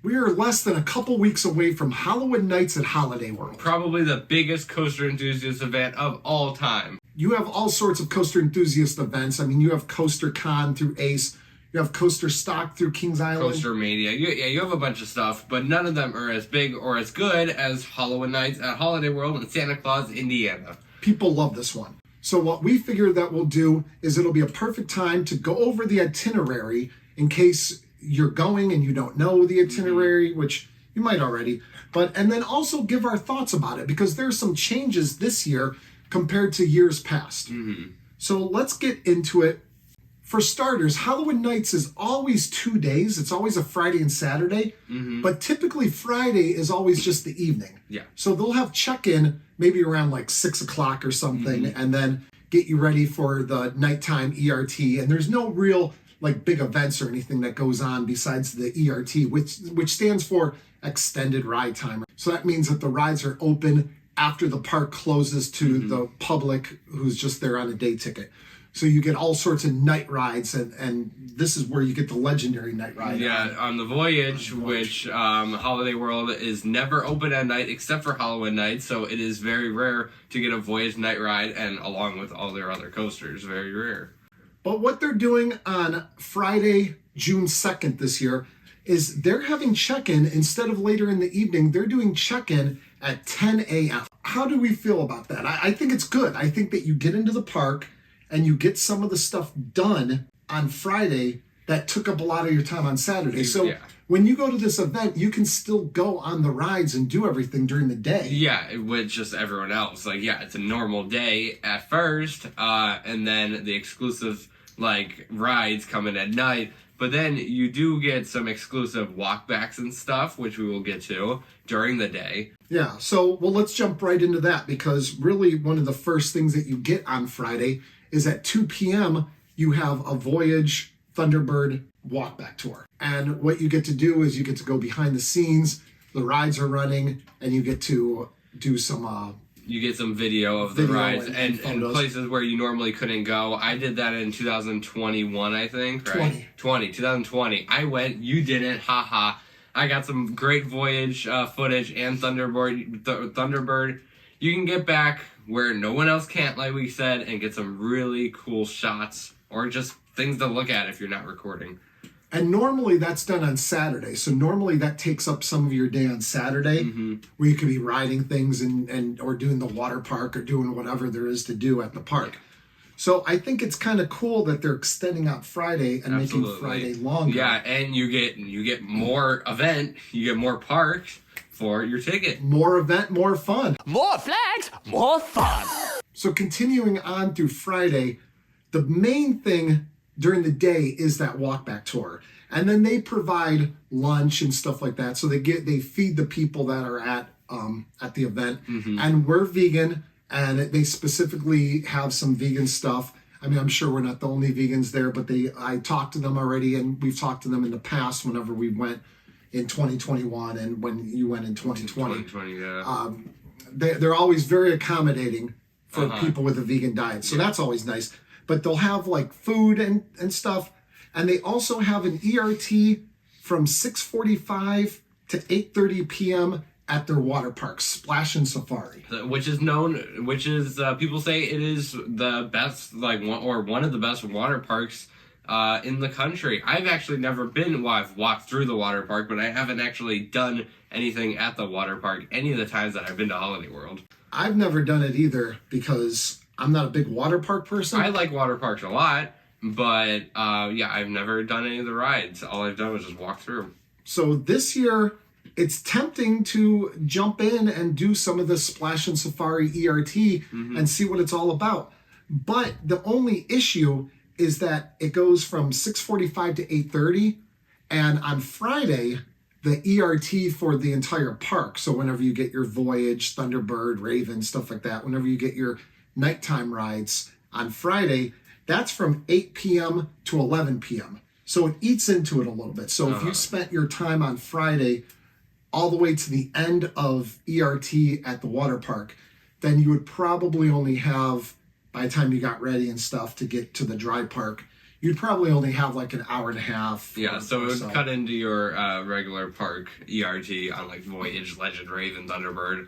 We are less than a couple weeks away from Holiwood Nights at Holiday World. Probably the biggest coaster enthusiast event of all time. You have all sorts of coaster enthusiast events. I mean, you have Coaster Con through Ace. You have Coaster Stock through Kings Island. Coaster Mania. You have a bunch of stuff, but none of them are as big or as good as Holiwood Nights at Holiday World in Santa Claus, Indiana. People love this one. So what we figured that we'll do is it'll be a perfect time to go over the itinerary in case you're going and you don't know the itinerary, which you might already, and then also give our thoughts about it because there's some changes this year compared to years past. So let's get into it. For starters, Holiwood Nights is always 2 days. It's always a Friday and Saturday, but typically Friday is always just the evening. Yeah. So they'll have check-in maybe around like 6 o'clock or something, and then get you ready for the nighttime ERT. And there's no real like big events or anything that goes on besides the ERT, which stands for Extended Ride Time. So that means that the rides are open after the park closes to the public who's just there on a day ticket. So you get all sorts of night rides, and this is where you get the legendary night ride. Yeah, on the Voyage, which Holiday World is never open at night except for Halloween night, so it is very rare to get a Voyage night ride, and along with all their other coasters, very rare. But what they're doing on Friday, June 2nd this year is they're having check-in instead of later in the evening. They're doing check-in at 10 a.m. How do we feel about that? I think it's good. I think that you get into the park and you get some of the stuff done on Friday that took up a lot of your time on Saturday. So when you go to this event, you can still go on the rides and do everything during the day. Yeah, with just everyone else. Like, yeah, it's a normal day at first, and then the exclusive, like, rides come in at night. But then you do get some exclusive walkbacks and stuff, which we will get to during the day. Yeah, so, well, let's jump right into that because really one of the first things that you get on Friday is at 2 p.m. you have a Voyage Thunderbird walkback tour. And what you get to do is you get to go behind the scenes, the rides are running, and you get to do some... you get some video of the rides and places where you normally couldn't go. I did that in 2021, I think, right? 2020. I went, you didn't, haha. I got some great Voyage footage and Thunderbird. You can get back where no one else can't, like we said, and get some really cool shots or just things to look at if you're not recording. And normally that's done on Saturday. So normally that takes up some of your day on Saturday where you could be riding things and or doing the water park or doing whatever there is to do at the park. So I think it's kind of cool that they're extending out Friday and making Friday longer. Yeah, and you get more event, you get more parks for your ticket. More event, more fun. More flags, more fun. So continuing on through Friday, the main thing during the day is that walkback tour. And then they provide lunch and stuff like that. So they feed the people that are at the event. And we're vegan, and they specifically have some vegan stuff. I mean, I'm sure we're not the only vegans there, but I talked to them already, and we've talked to them in the past whenever we went in 2021 and when you went in 2020. 2020, yeah. They're always very accommodating for people with a vegan diet. So that's always nice. But they'll have like food and stuff. And they also have an ERT from 6:45 to 8:30 p.m. at their water park, Splash and Safari. Which is people say it is the best, like one of the best water parks in the country. I've actually never been, I've walked through the water park, but I haven't actually done anything at the water park any of the times that I've been to Holiday World. I've never done it either because I'm not a big water park person. I like water parks a lot, but I've never done any of the rides. All I've done was just walk through. So this year, it's tempting to jump in and do some of the Splash and Safari ERT and see what it's all about. But the only issue is that it goes from 6:45 to 8:30, and on Friday, the ERT for the entire park. So whenever you get your Voyage, Thunderbird, Raven, stuff like that, whenever you get your nighttime rides on Friday, that's from 8 p.m. to 11 p.m. So it eats into it a little bit. So if you spent your time on Friday all the way to the end of ERT at the water park, then you would probably only have, by the time you got ready and stuff to get to the dry park, you'd probably only have like an hour and a half. Yeah, so it would cut into your regular park ERT on like Voyage, Legend, Raven, Thunderbird.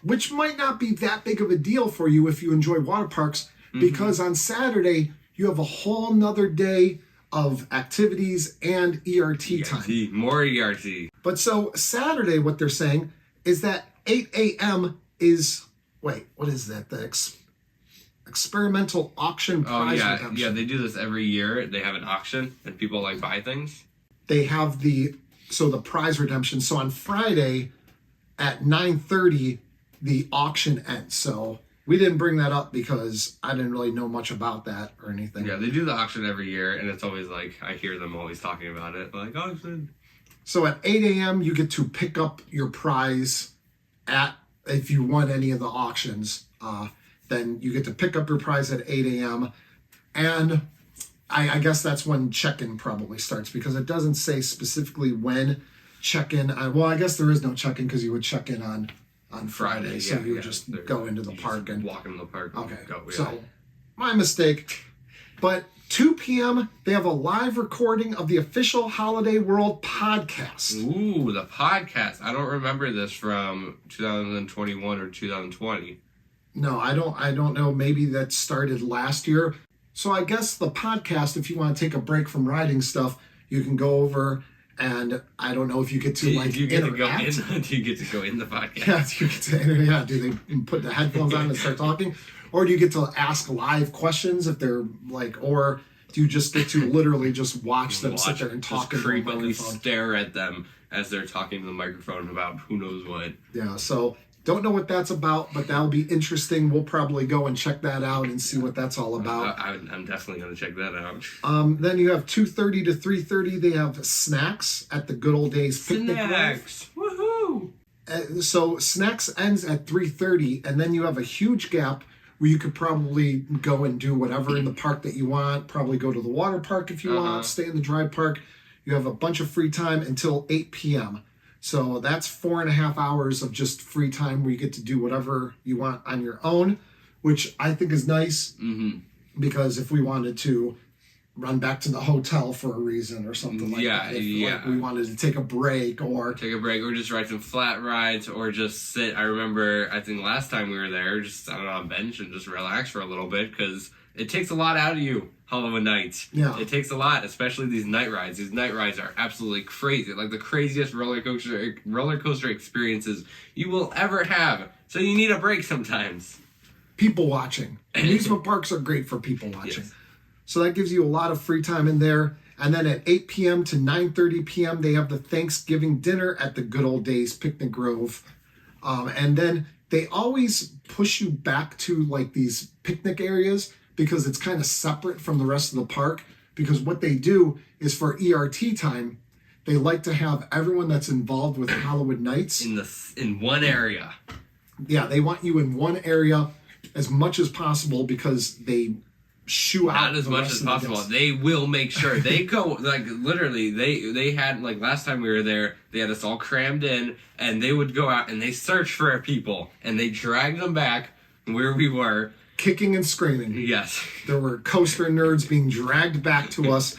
Which might not be that big of a deal for you if you enjoy water parks, because on Saturday you have a whole nother day of activities and ERT time. More ERT. But so Saturday, what they're saying is that 8 a.m. is, wait, what is that? The experimental auction prize redemption. Yeah, they do this every year. They have an auction and people like buy things. They have the prize redemption. So on Friday at 9:30, the auction ends. So we didn't bring that up because I didn't really know much about that or anything. Yeah, they do the auction every year, and it's always like, I hear them always talking about it. Like, auction. So at 8 a.m., you get to pick up your prize if you won any of the auctions. Then you get to pick up your prize at 8 a.m. And I guess that's when check-in probably starts, because it doesn't say specifically when check-in. Well, I guess there is no check-in because you would check in on Friday. So you would just go into the park and walk into the park. Okay. So my mistake. But 2 p.m., they have a live recording of the official Holiday World podcast. Ooh, the podcast. I don't remember this from 2021 or 2020. No, I don't know. Maybe that started last year. So I guess the podcast, if you want to take a break from riding stuff, you can go over, and I don't know if you get to interact. Do you get to go in the podcast? Yeah, do you get to do they put the headphones on and start talking? Or do you get to ask live questions if they're like, or do you just get to literally just watch them sit there and talk and creepily stare at them as they're talking to the microphone about who knows what? Yeah, so don't know what that's about, but that'll be interesting. We'll probably go and check that out and see what that's all about. I'm definitely going to check that out. Then you have 2:30 to 3:30. They have snacks at the Good Old Days Picnic Grove. Snacks! Woohoo! So snacks ends at 3:30, and then you have a huge gap where you could probably go and do whatever in the park that you want. Probably go to the water park if you want. Stay in the dry park. You have a bunch of free time until 8 p.m. So that's 4.5 hours of just free time where you get to do whatever you want on your own, which I think is nice. Because if we wanted to run back to the hotel for a reason or something like that. Like we wanted to take a break or just ride some flat rides or just sit. I remember, I think last time we were there, just sit on a bench and just relax for a little bit, because it takes a lot out of you, Holiwood Nights. Yeah. It takes a lot, especially these night rides. These night rides are absolutely crazy. Like the craziest roller coaster experiences you will ever have. So you need a break sometimes. People watching. Amusement parks are great for people watching. Yes. So that gives you a lot of free time in there. And then at 8 p.m. to 9:30 p.m., they have the Thanksgiving dinner at the Good Old Days Picnic Grove. And then they always push you back to like these picnic areas because it's kind of separate from the rest of the park. Because what they do is for ERT time, they like to have everyone that's involved with Holiwood Nights in one area. Yeah, they want you in one area as much as possible because they shoo out not as much as possible. They will make sure they go, like, literally they had, like, last time we were there, they had us all crammed in, and they would go out and they search for people and they dragged them back where we were, kicking and screaming. Yes, there were coaster nerds being dragged back to us,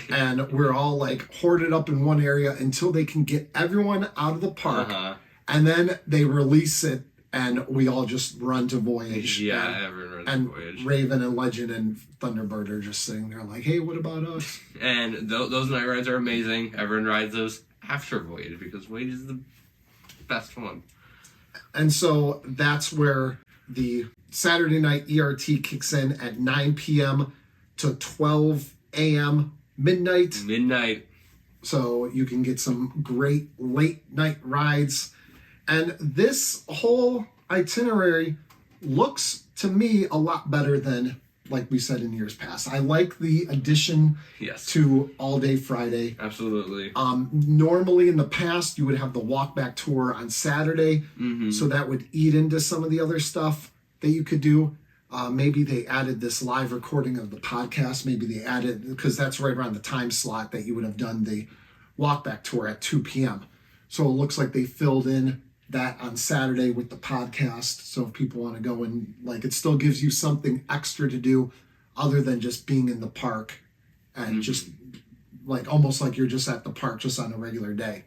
and we're all like hoarded up in one area until they can get everyone out of the park, and then they release it. And we all just run to Voyage. Yeah, everyone runs to Voyage. Raven and Legend and Thunderbird are just sitting there like, hey, what about us? And those night rides are amazing. Everyone rides those after Voyage because Voyage is the best one. And so that's where the Saturday night ERT kicks in at 9 p.m. to 12 a.m. midnight. So you can get some great late night rides. And this whole itinerary looks to me a lot better than, like we said, in years past. I like the addition to All Day Friday. Absolutely. Normally in the past, you would have the walk back tour on Saturday. So that would eat into some of the other stuff that you could do. Maybe they added this live recording of the podcast. Maybe they added, because that's right around the time slot that you would have done the walk back tour at 2 p.m. So it looks like they filled in that on Saturday with the podcast. So if people want to go and, like, it still gives you something extra to do other than just being in the park and just like almost like you're just at the park just on a regular day.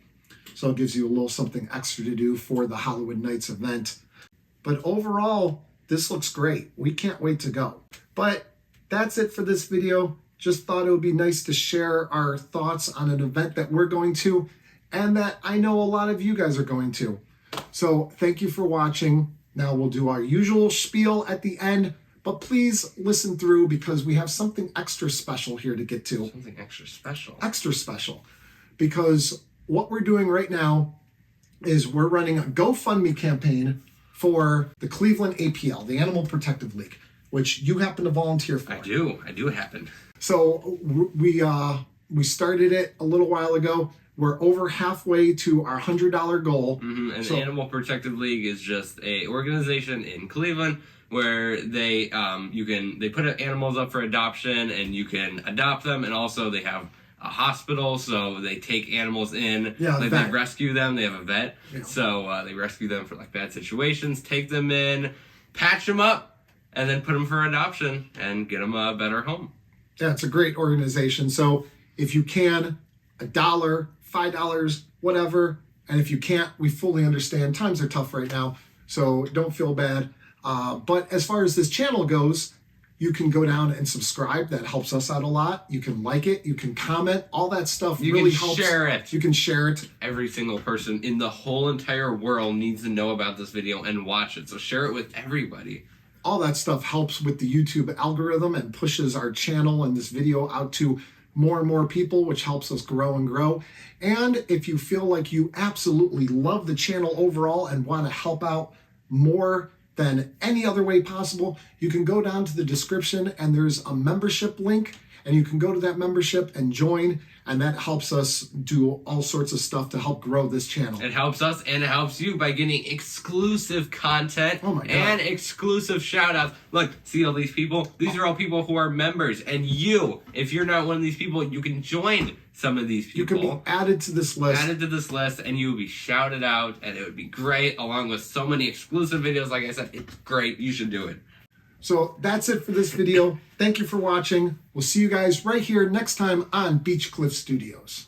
So it gives you a little something extra to do for the Holiwood Nights event. But overall, this looks great. We can't wait to go. But that's it for this video. Just thought it would be nice to share our thoughts on an event that we're going to and that I know a lot of you guys are going to. So thank you for watching. Now we'll do our usual spiel at the end, but please listen through because we have something extra special here to get to. Something extra special. Extra special. Because what we're doing right now is we're running a GoFundMe campaign for the Cleveland APL, the Animal Protective League, which you happen to volunteer for. I do happen. So we started it a little while ago. We're over halfway to our $100 goal. And the Animal Protective League is just a organization in Cleveland where they put animals up for adoption and you can adopt them, and also they have a hospital, so they take animals in. Yeah, like they rescue them. They have a vet, yeah. So they rescue them for like bad situations, take them in, patch them up, and then put them for adoption and get them a better home. Yeah, it's a great organization. So if you can, $1, $5, whatever. And if you can't, we fully understand. Times are tough right now, so don't feel bad. But as far as this channel goes, you can go down and subscribe. That helps us out a lot. You can like it. You can comment. All that stuff really helps. You can share it. You can share it. Every single person in the whole entire world needs to know about this video and watch it. So share it with everybody. All that stuff helps with the YouTube algorithm and pushes our channel and this video out to more and more people, which helps us grow and grow. And if you feel like you absolutely love the channel overall and want to help out more than any other way possible, you can go down to the description and there's a membership link, and you can go to that membership and join, and that helps us do all sorts of stuff to help grow this channel. It helps us and it helps you by getting exclusive content and exclusive shout outs. Look, see all these people? These are all people who are members, and you, if you're not one of these people, you can join some of these people. You can be added to this list. Added to this list, and you will be shouted out, and it would be great, along with so many exclusive videos. Like I said, it's great. You should do it. So that's it for this video. Thank you for watching. We'll see you guys right here next time on Beach Cliff Studios.